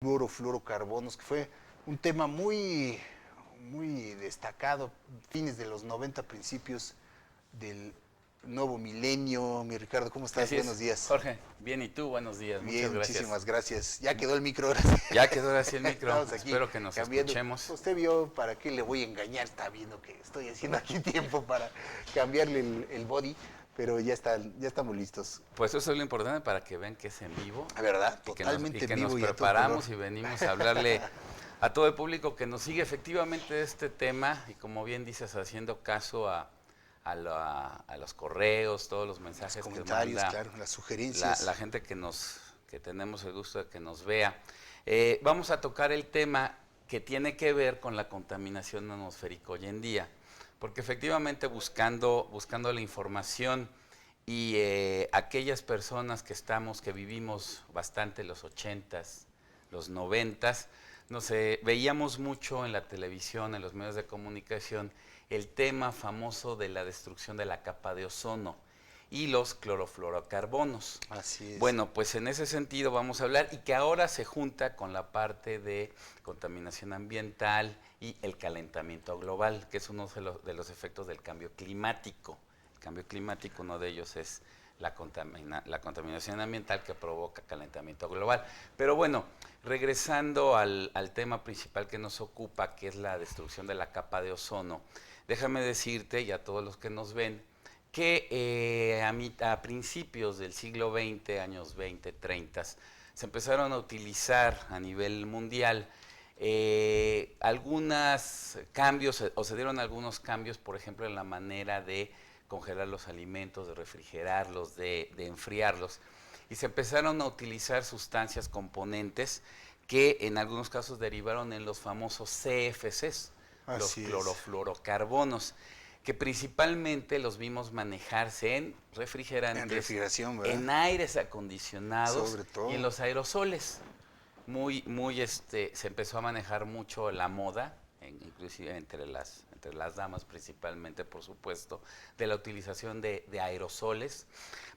Fluorocarbonos, que fue un tema muy destacado, fines de los 90, principios del nuevo milenio. Mi Ricardo, ¿cómo estás? Así Buenos es, días. Jorge. Bien, ¿y tú? Buenos días, muchas Bien, gracias. muchísimas gracias. Ya quedó el micro, ahora Ya quedó ahora sí el micro, estamos aquí espero que nos cambiando. escuchemos. Usted vio, ¿para qué le voy a engañar? Está viendo que estoy haciendo aquí tiempo para cambiarle el body, pero ya estamos listos. Pues eso es lo importante para que vean que es en vivo ¿Verdad? y y Totalmente en que nos vivo y a todo color. preparamos y venimos a hablarle a todo el público que nos sigue efectivamente de este tema y como bien dices, haciendo caso a los correos, todos los Los mensajes que comentarios, manda claro, las sugerencias. la gente que tenemos el gusto de que nos vea. Vamos a tocar el tema que tiene que ver con la contaminación atmosférica hoy en día, porque efectivamente buscando la información y aquellas personas que vivimos bastante los 80s, los 90s, no sé, veíamos mucho en la televisión, en los medios de comunicación, el tema famoso de la destrucción de la capa de ozono y los clorofluorocarbonos. Así es. Bueno, pues en ese sentido vamos a hablar y que ahora se junta con la parte de contaminación ambiental y el calentamiento global, que es uno de los efectos del cambio climático. El cambio climático, uno de ellos es la contaminación ambiental que provoca calentamiento global. Pero bueno, regresando al tema principal que nos ocupa, que es la destrucción de la capa de ozono, déjame decirte y a todos los que nos ven, que a principios del siglo XX, años 20, 30, se empezaron a utilizar a nivel mundial algunos cambios, o se dieron algunos cambios, por ejemplo, en la manera de congelar los alimentos, de refrigerarlos, de enfriarlos, y se empezaron a utilizar sustancias componentes que en algunos casos derivaron en los famosos CFCs, los Así es. clorofluorocarbonos, que principalmente los vimos manejarse en En refrigerantes, refrigeración, en ¿verdad? aires acondicionados Sobre y en todo. los aerosoles. Se empezó a manejar mucho la moda, inclusive entre las damas principalmente, por supuesto, de la utilización de aerosoles,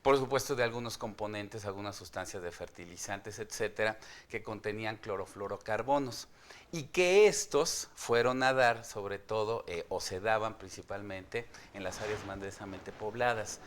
por supuesto de algunos componentes, algunas sustancias de fertilizantes, etcétera, que contenían clorofluorocarbonos y que estos fueron a dar sobre todo o se daban principalmente en las áreas más densamente pobladas.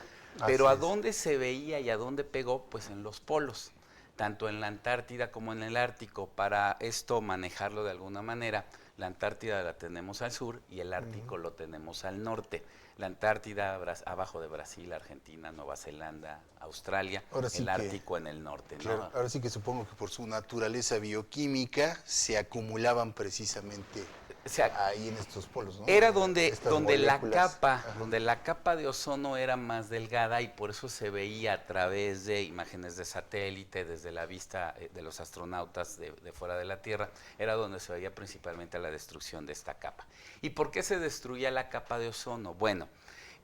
Pero Así ¿a es. dónde se veía y a dónde pegó? Pues en los polos, tanto en la Antártida como en el Ártico. Para esto manejarlo de alguna manera, la Antártida la tenemos al sur y el Ártico lo tenemos al norte. La Antártida abajo de Brasil, Argentina, Nueva Zelanda, Australia, Ahora sí el que, Ártico en el norte, claro, ¿no? ahora sí que supongo que por su naturaleza bioquímica se acumulaban precisamente O sea, ahí en estos polos, ¿no? era Estas moléculas. Ajá. donde la capa de ozono era más delgada y por eso se veía a través de imágenes de satélite, desde la vista de los astronautas de fuera de la Tierra, era donde se veía principalmente la destrucción de esta capa. ¿Y por qué se destruía la capa de ozono? Bueno,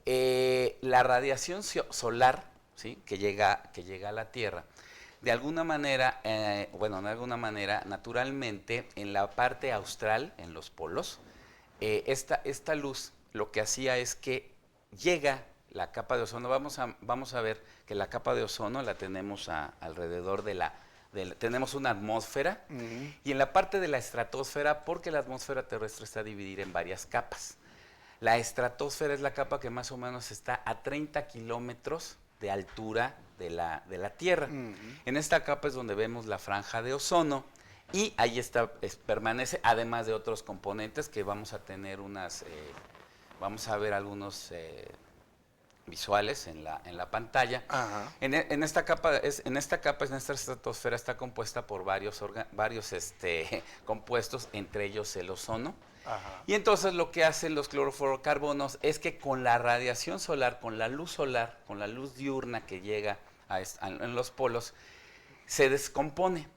la radiación solar, ¿sí? que llega a la Tierra, de alguna manera, bueno, de alguna manera, naturalmente, en la parte austral, en los polos, esta luz lo que hacía es que llega la capa de ozono. Vamos a ver que la capa de ozono la tenemos alrededor tenemos una atmósfera y en la parte de la estratosfera, porque la atmósfera terrestre está dividida en varias capas. La estratosfera es la capa que más o menos está a 30 kilómetros de altura de la Tierra. En esta capa es donde vemos la franja de ozono y ahí permanece, además de otros componentes que vamos a tener vamos a ver algunos visuales en la pantalla. Ajá. En esta capa, en esta estratosfera está compuesta por varios compuestos, entre ellos el ozono. Ajá. Y entonces lo que hacen los clorofluorocarbonos es que con la radiación solar, con la luz solar, con la luz diurna que llega en los polos, se descompone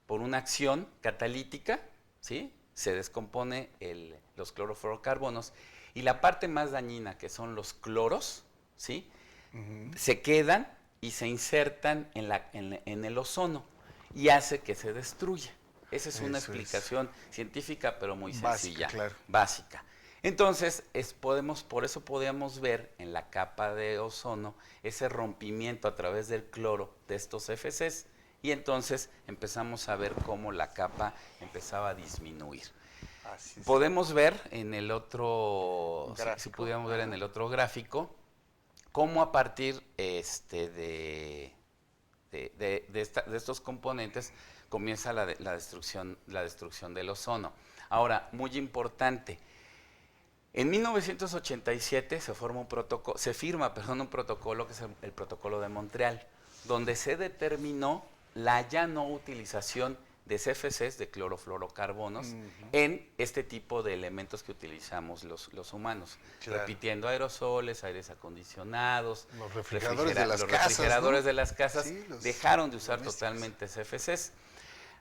por una acción catalítica, ¿sí? Se descompone los clorofluorocarbonos y la parte más dañina, que son los cloros, ¿sí? Se quedan y se insertan en el ozono y hace que se destruya. Esa es una Eso es. explicación científica, pero muy Básica, sencilla, claro. básica. Entonces, por eso podemos ver en la capa de ozono ese rompimiento a través del cloro de estos FCs y entonces empezamos a ver cómo la capa empezaba a disminuir. Así es. Podemos ver en el otro, si Gráfico. pudiéramos ver en el otro gráfico, cómo a partir de estos componentes comienza la destrucción del ozono. Ahora, muy importante, en 1987 se firma un protocolo que es el Protocolo de Montreal, donde se determinó la ya no utilización de CFCs, de clorofluorocarbonos, en este tipo de elementos que utilizamos los humanos. Claro. Repitiendo aerosoles, aires acondicionados, Los refrigeradores de las los casas, refrigeradores ¿no? de las casas Sí, los dejaron de usar domésticos. totalmente CFCs.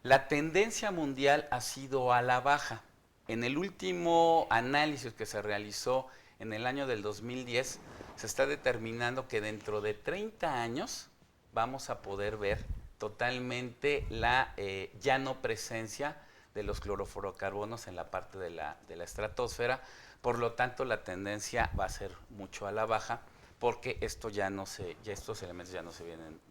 La tendencia mundial ha sido a la baja. En el último análisis que se realizó en el año del 2010, se está determinando que dentro de 30 años vamos a poder ver totalmente la ya no presencia de los clorofluorocarbonos en la parte de la estratosfera. Por lo tanto, la tendencia va a ser mucho a la baja, porque estos elementos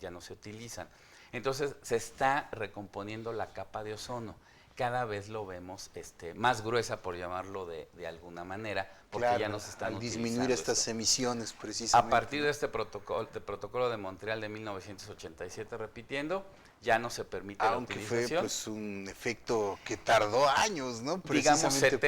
ya no se utilizan. Entonces se está recomponiendo la capa de ozono. Cada vez lo vemos más gruesa, por llamarlo de alguna manera, porque Claro, ya no se están al utilizando disminuir estas esto. emisiones precisamente. A partir ¿no? de este protocolo de Montreal de 1987, repitiendo, ya no se permite la Aunque fue utilización. pues un efecto que tardó años, ¿no? Digamos Precisamente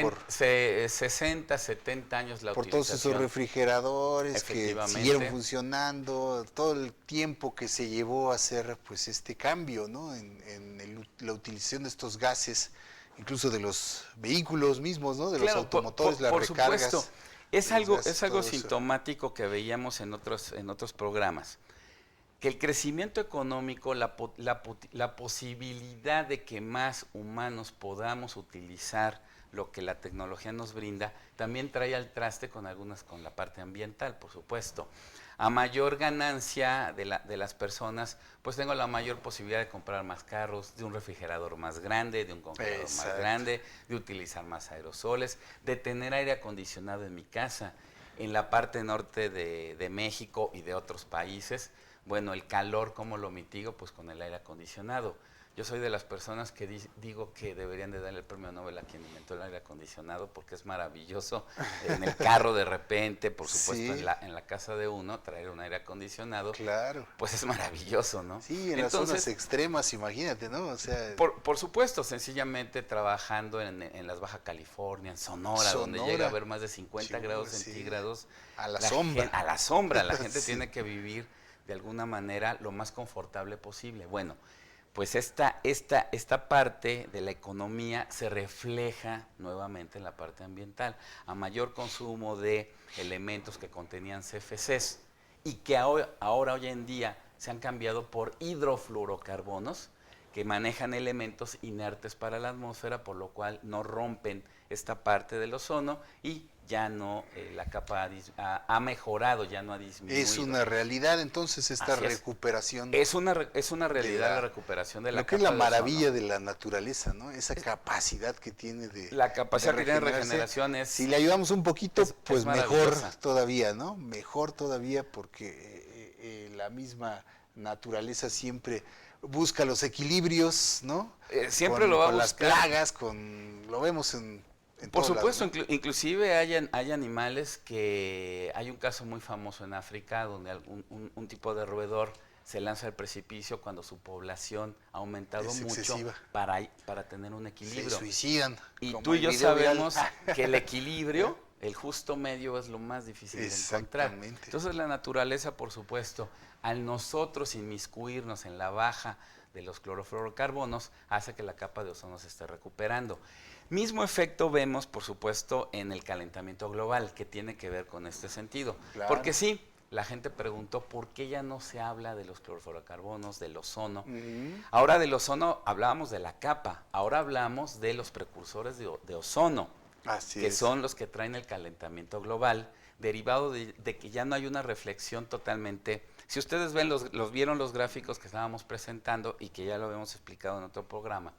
60, 70 años la por todos esos utilización. refrigeradores que Efectivamente. siguieron funcionando, todo el tiempo que se llevó a hacer pues este cambio, ¿no? En la utilización de estos gases, incluso de los vehículos mismos, ¿no? De los automotores, las por recargas. supuesto. Es de los algo, gases, es algo todo eso. sintomático que veíamos en otros programas. Que el crecimiento económico, la posibilidad de que más humanos podamos utilizar lo que la tecnología nos brinda, también trae al traste con la parte ambiental, por supuesto. A mayor ganancia de las personas, pues tengo la mayor posibilidad de comprar más carros, de un refrigerador más grande, de un congelador más Exacto. grande, de utilizar más aerosoles, de tener aire acondicionado en mi casa. En la parte norte de México y de otros países, bueno, el calor, ¿cómo lo mitigo? Pues con el aire acondicionado. Yo soy de las personas que digo que deberían de darle el premio Nobel a quien inventó el aire acondicionado, porque es maravilloso en el carro de repente, por supuesto, Sí. en la casa de uno, traer un aire acondicionado, Claro. pues es maravilloso, ¿no? Sí, en las zonas extremas, imagínate, ¿no? O sea, por supuesto, sencillamente trabajando en las Baja California, en Sonora, donde llega a haber más de 50 grados sí. centígrados. A la sombra. A la sombra, la gente Sí. tiene que vivir de alguna manera lo más confortable posible. Bueno, pues esta parte de la economía se refleja nuevamente en la parte ambiental. A mayor consumo de elementos que contenían CFCs y que ahora hoy en día se han cambiado por hidrofluorocarbonos, que manejan elementos inertes para la atmósfera, por lo cual no rompen esta parte del ozono y ya no, la capa ha mejorado, ya no ha disminuido. Es una realidad entonces esta Así es. recuperación. Es una realidad la recuperación de la Lo que capa es la de maravilla ozono. de la naturaleza, ¿no? Esa capacidad que tiene de La capacidad que tiene de regenerarse. regeneración es... Si le ayudamos un poquito, es pues mejor maravillosa. todavía, ¿no? Mejor todavía porque la misma naturaleza siempre busca los equilibrios, ¿no? Siempre lo va a con las buscar. plagas, lo vemos en Por todos supuesto, lados, ¿no? inclusive hay animales que... Hay un caso muy famoso en África donde un tipo de roedor se lanza al precipicio cuando su población ha aumentado Es mucho excesiva. para tener un Se equilibrio. suicidan. Y como tú y el yo video viral. sabemos que el equilibrio, el justo medio, es lo más difícil de encontrar. Exactamente. Entonces la naturaleza, por supuesto, al nosotros inmiscuirnos en la baja de los clorofluorocarbonos, hace que la capa de ozono se esté recuperando. Mismo efecto vemos, por supuesto, en el calentamiento global, que tiene que ver con este sentido. Claro. Porque sí, la gente preguntó por qué ya no se habla de los clorofluorocarbonos, del ozono. Ahora del ozono hablábamos de la capa, ahora hablamos de los precursores de ozono, Así que es. son los que traen el calentamiento global, derivado de que ya no hay una reflexión totalmente. Si ustedes ven vieron los gráficos que estábamos presentando y que ya lo habíamos explicado en otro programa,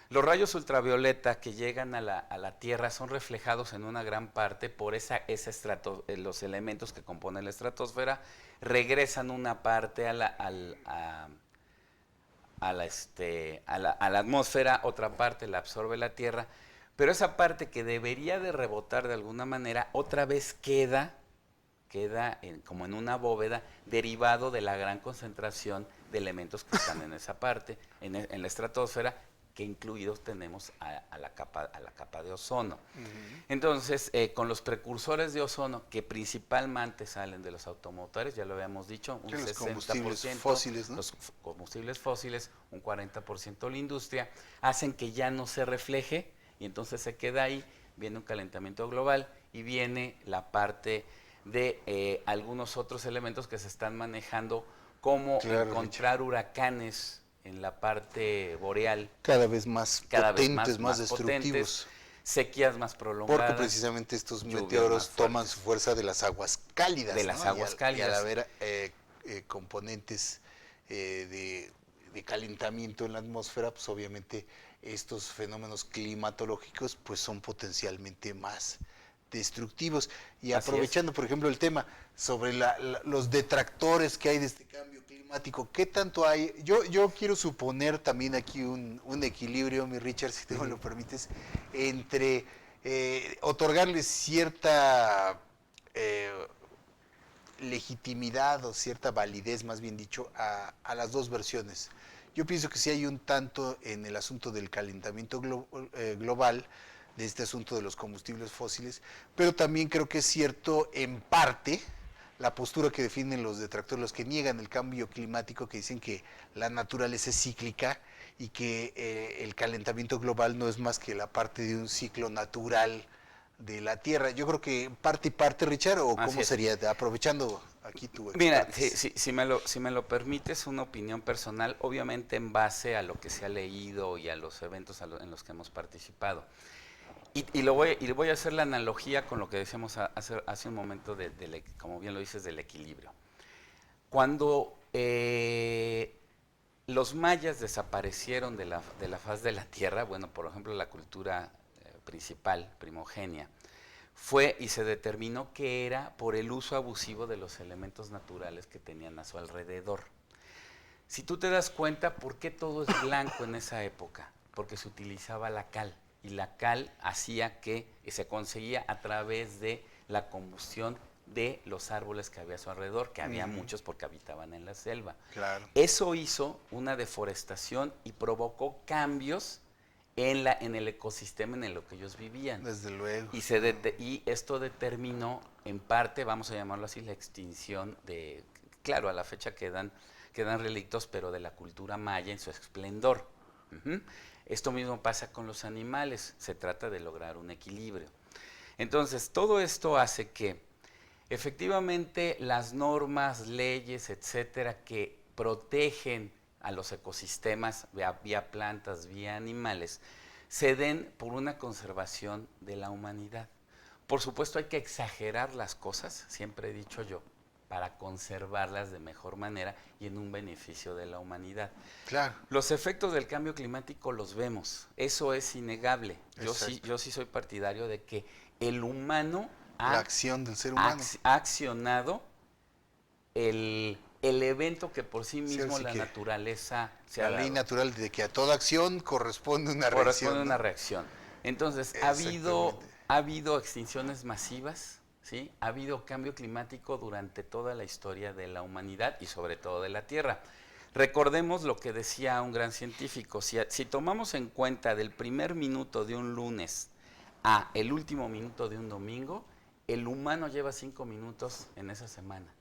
los rayos ultravioleta que llegan a la Tierra son reflejados en una gran parte por los elementos que componen la estratosfera, regresan una parte a la atmósfera, otra parte la absorbe la Tierra, pero esa parte que debería de rebotar de alguna manera, otra vez queda como en una bóveda, derivado de la gran concentración de elementos que están en esa parte, en la estratosfera, que incluidos tenemos a la capa de ozono. Entonces, con los precursores de ozono, que principalmente salen de los automotores, ya lo habíamos dicho, un 60%, los combustibles fósiles, ¿no? Los combustibles fósiles, un 40% la industria, hacen que ya no se refleje, y entonces se queda ahí, viene un calentamiento global, y viene la parte de algunos otros elementos que se están manejando, como encontrar huracanes en la parte boreal. Cada vez más potentes, más destructivos. Sequías más prolongadas. Porque precisamente estos meteoros toman su fuerza de las aguas cálidas. De las aguas cálidas. Y al haber componentes de calentamiento en la atmósfera, pues obviamente estos fenómenos climatológicos pues son potencialmente más destructivos. Y aprovechando, por ejemplo, el tema sobre los detractores que hay de este cambio climático, ¿qué tanto hay? Yo quiero suponer también aquí un equilibrio, mi Richard, si tú me lo permites, entre otorgarles cierta legitimidad o cierta validez, más bien dicho, a las dos versiones. Yo pienso que sí hay un tanto en el asunto del calentamiento global, de este asunto de los combustibles fósiles, pero también creo que es cierto en parte la postura que definen los detractores, los que niegan el cambio climático, que dicen que la naturaleza es cíclica y que el calentamiento global no es más que la parte de un ciclo natural de la Tierra. Yo creo que parte y parte, Richard, o cómo sería, aprovechando aquí tu expertise. Mira, si me lo permites, una opinión personal, obviamente en base a lo que se ha leído y a los eventos en los que hemos participado. Y voy a hacer la analogía con lo que decíamos hace un momento, como bien lo dices, del equilibrio. Cuando los mayas desaparecieron de la faz de la Tierra, bueno, por ejemplo, la cultura principal, primogenia, fue y se determinó que era por el uso abusivo de los elementos naturales que tenían a su alrededor. Si tú te das cuenta, ¿por qué todo es blanco en esa época? Porque se utilizaba la cal. Y la cal hacía que se conseguía a través de la combustión de los árboles que había a su alrededor, que había muchos porque habitaban en la selva. Claro. Eso hizo una deforestación y provocó cambios en el ecosistema en lo que ellos vivían. Desde luego. Y esto determinó, en parte, vamos a llamarlo así, la extinción claro, a la fecha quedan relictos, pero de la cultura maya en su esplendor. Esto mismo pasa con los animales, se trata de lograr un equilibrio. Entonces, todo esto hace que efectivamente las normas, leyes, etcétera, que protegen a los ecosistemas, vía plantas, vía animales, se den por una conservación de la humanidad. Por supuesto, hay que exagerar las cosas, siempre he dicho yo, para conservarlas de mejor manera y en un beneficio de la humanidad. Claro. Los efectos del cambio climático los vemos, eso es innegable. Yo sí soy partidario de que el humano la acción del ser humano ha accionado el evento que por sí mismo la naturaleza se ha dado. La ley natural de que a toda acción corresponde una reacción. Corresponde una reacción. Entonces, ha habido extinciones masivas, ¿sí? Ha habido cambio climático durante toda la historia de la humanidad y sobre todo de la Tierra. Recordemos lo que decía un gran científico, si tomamos en cuenta del primer minuto de un lunes a el último minuto de un domingo, el humano lleva 5 minutos en esa semana,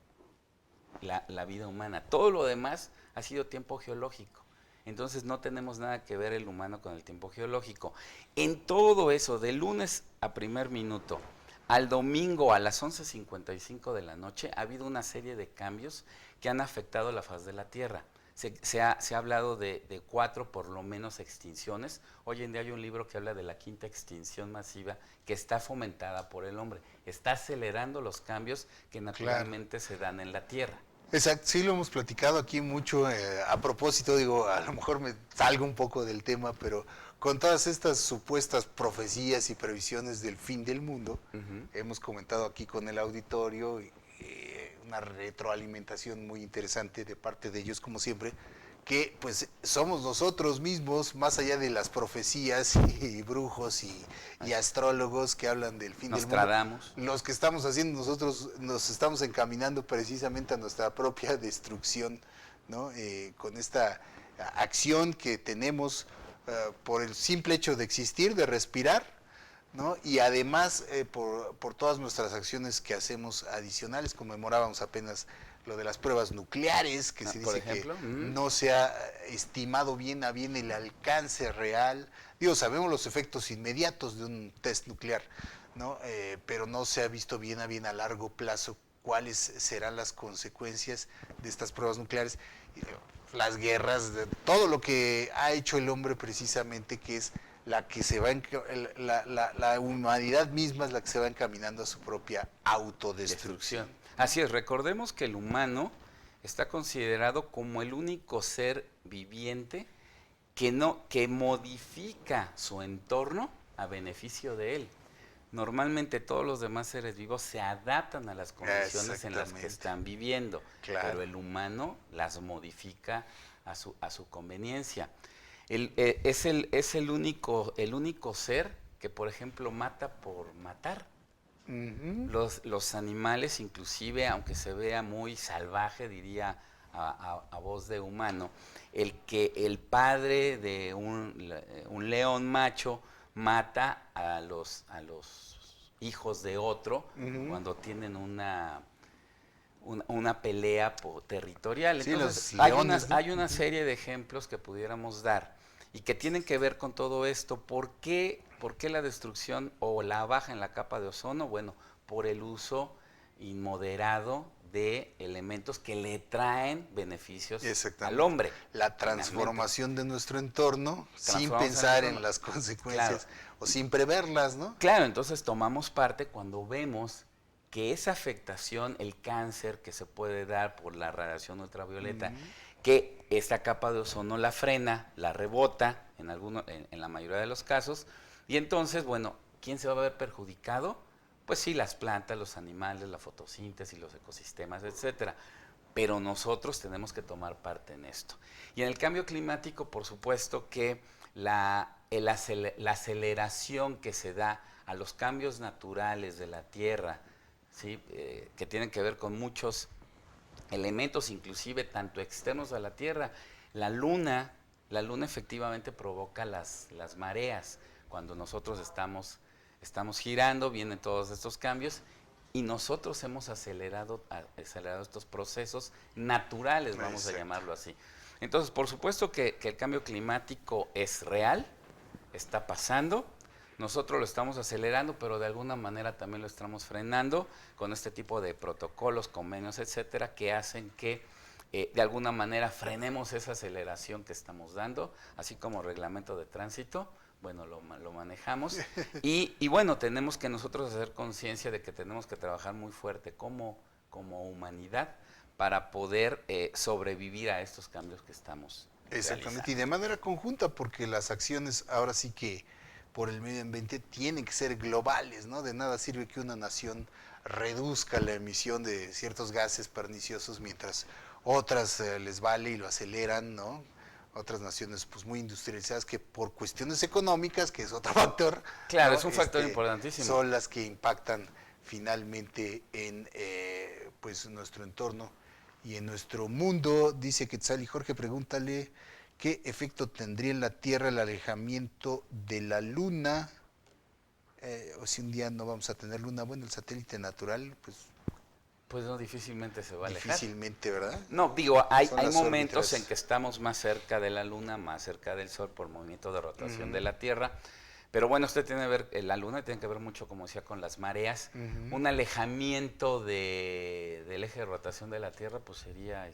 la vida humana. Todo lo demás ha sido tiempo geológico. Entonces no tenemos nada que ver el humano con el tiempo geológico. En todo eso, de lunes a primer minuto, al domingo a las 11:55 de la noche, ha habido una serie de cambios que han afectado la faz de la Tierra. Se ha hablado de 4 por lo menos extinciones. Hoy en día hay un libro que habla de la 5ª extinción masiva que está fomentada por el hombre. Está acelerando los cambios que naturalmente se dan en la Tierra. Exacto, sí lo hemos platicado aquí mucho. A propósito, digo, a lo mejor me salgo un poco del tema, pero con todas estas supuestas profecías y previsiones del fin del mundo, hemos comentado aquí con el auditorio una retroalimentación muy interesante de parte de ellos, como siempre, que pues somos nosotros mismos, más allá de las profecías y brujos y astrólogos que hablan del fin del mundo. Nostradamus. Los que estamos haciendo nosotros nos estamos encaminando precisamente a nuestra propia destrucción, ¿no? Con esta acción que tenemos por el simple hecho de existir, de respirar, ¿no? Y además por todas nuestras acciones que hacemos adicionales. Conmemorábamos apenas lo de las pruebas nucleares, que se dice que no se ha estimado bien a bien el alcance real. Digo, sabemos los efectos inmediatos de un test nuclear, ¿no? Pero no se ha visto bien a largo plazo cuáles serán las consecuencias de estas pruebas nucleares. Las guerras, de todo lo que ha hecho el hombre precisamente, que es la que se va la humanidad misma es la que se va encaminando a su propia autodestrucción. Así es, recordemos que el humano está considerado como el único ser viviente que modifica su entorno a beneficio de él. Normalmente todos los demás seres vivos se adaptan a las condiciones en las que están viviendo, claro, pero el humano las modifica a su conveniencia. Es el único ser que, por ejemplo, mata por matar. Los animales, inclusive, aunque se vea muy salvaje, diría a voz de humano, el padre de un león macho mata a los hijos de otro cuando tienen una pelea territorial. Entonces, sí, hay una serie de ejemplos que pudiéramos dar y que tienen que ver con todo esto. ¿Por qué la destrucción o la baja en la capa de ozono? Bueno, por el uso inmoderado de elementos que le traen beneficios al hombre. La transformación de nuestro entorno sin pensar en las consecuencias, claro, o sin preverlas, ¿no? Claro, entonces tomamos parte cuando vemos que esa afectación, el cáncer que se puede dar por la radiación ultravioleta, que esta capa de ozono la frena, la rebota en la mayoría de los casos, y entonces, bueno, ¿quién se va a ver perjudicado? Pues sí, las plantas, los animales, la fotosíntesis, los ecosistemas, etcétera. Pero nosotros tenemos que tomar parte en esto. Y en el cambio climático, por supuesto que la aceleración que se da a los cambios naturales de la Tierra, ¿sí? Que tienen que ver con muchos elementos, inclusive tanto externos a la Tierra. La luna efectivamente provoca las mareas. Cuando nosotros estamos girando, vienen todos estos cambios y nosotros hemos acelerado estos procesos naturales, vamos a llamarlo así. Entonces, por supuesto que el cambio climático es real, está pasando, nosotros lo estamos acelerando, pero de alguna manera también lo estamos frenando con este tipo de protocolos, convenios, etcétera, que hacen que de alguna manera frenemos esa aceleración que estamos dando, así como reglamento de tránsito. Bueno, lo manejamos y bueno, tenemos que nosotros hacer conciencia de que tenemos que trabajar muy fuerte como humanidad para poder sobrevivir a estos cambios que estamos realizando. Y de manera conjunta, porque las acciones ahora sí que por el medio ambiente tienen que ser globales, ¿no? De nada sirve que una nación reduzca la emisión de ciertos gases perniciosos mientras otras les vale y lo aceleran, ¿no? Otras naciones pues muy industrializadas que por cuestiones económicas, que es otro factor, claro, ¿no? Es un factor importantísimo, son las que impactan finalmente en pues nuestro entorno y en nuestro mundo. Dice Quetzal y Jorge, pregúntale qué efecto tendría en la Tierra el alejamiento de la Luna, o si un día no vamos a tener Luna. Bueno, el satélite natural pues no, difícilmente se va a alejar. Difícilmente, ¿verdad? No, digo, hay momentos en que estamos más cerca de la Luna, más cerca del Sol por movimiento de rotación de la Tierra. Pero bueno, usted tiene que ver, la Luna tiene que ver mucho, como decía, con las mareas. Un alejamiento del eje de rotación de la Tierra, pues sería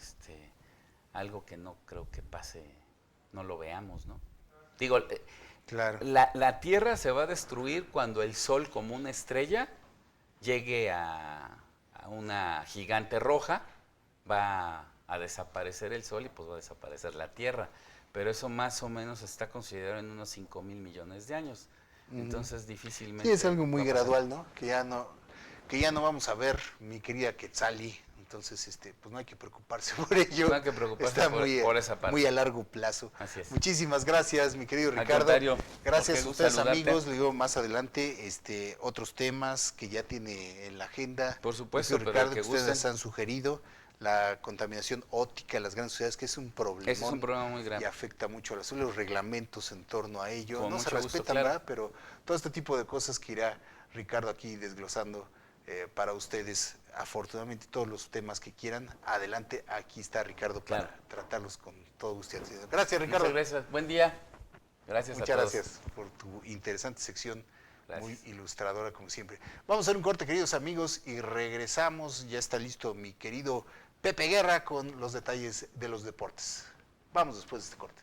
algo que no creo que pase, no lo veamos, ¿no? Digo, claro, la Tierra se va a destruir cuando el Sol, como una estrella, llegue a una gigante roja, va a desaparecer el Sol y pues va a desaparecer la Tierra. Pero eso más o menos está considerado en unos 5,000 millones de años. Entonces difícilmente... Sí, es algo muy gradual, ¿no? Que ya no vamos a ver, mi querida Quetzali, entonces pues no hay que preocuparse por ello. No hay que preocuparse Está por esa parte. muy a largo plazo. Así es. Muchísimas gracias, mi querido Ricardo. Contrario, gracias a ustedes, saludarte. amigos. Le digo más adelante otros temas que ya tiene en la agenda. Por supuesto, pero Ricardo, que gusten. ustedes han sugerido. La contaminación óptica en las grandes ciudades, que es un problema. Ese es un problema muy grande. Y afecta mucho a los reglamentos en torno a ello. Con no se mucho respetan, gusto, claro. ¿verdad? Pero todo este tipo de cosas que irá Ricardo aquí desglosando para ustedes. Afortunadamente, todos los temas que quieran, adelante, aquí está Ricardo para tratarlos con todo gusto. Gracias, Ricardo. Muchas gracias. Buen día. Gracias Muchas a todos. gracias por tu interesante sección. Gracias. Muy ilustradora, como siempre. Vamos a hacer un corte, queridos amigos, y regresamos. Ya está listo mi querido Pepe Guerra con los detalles de los deportes. Vamos después de este corte.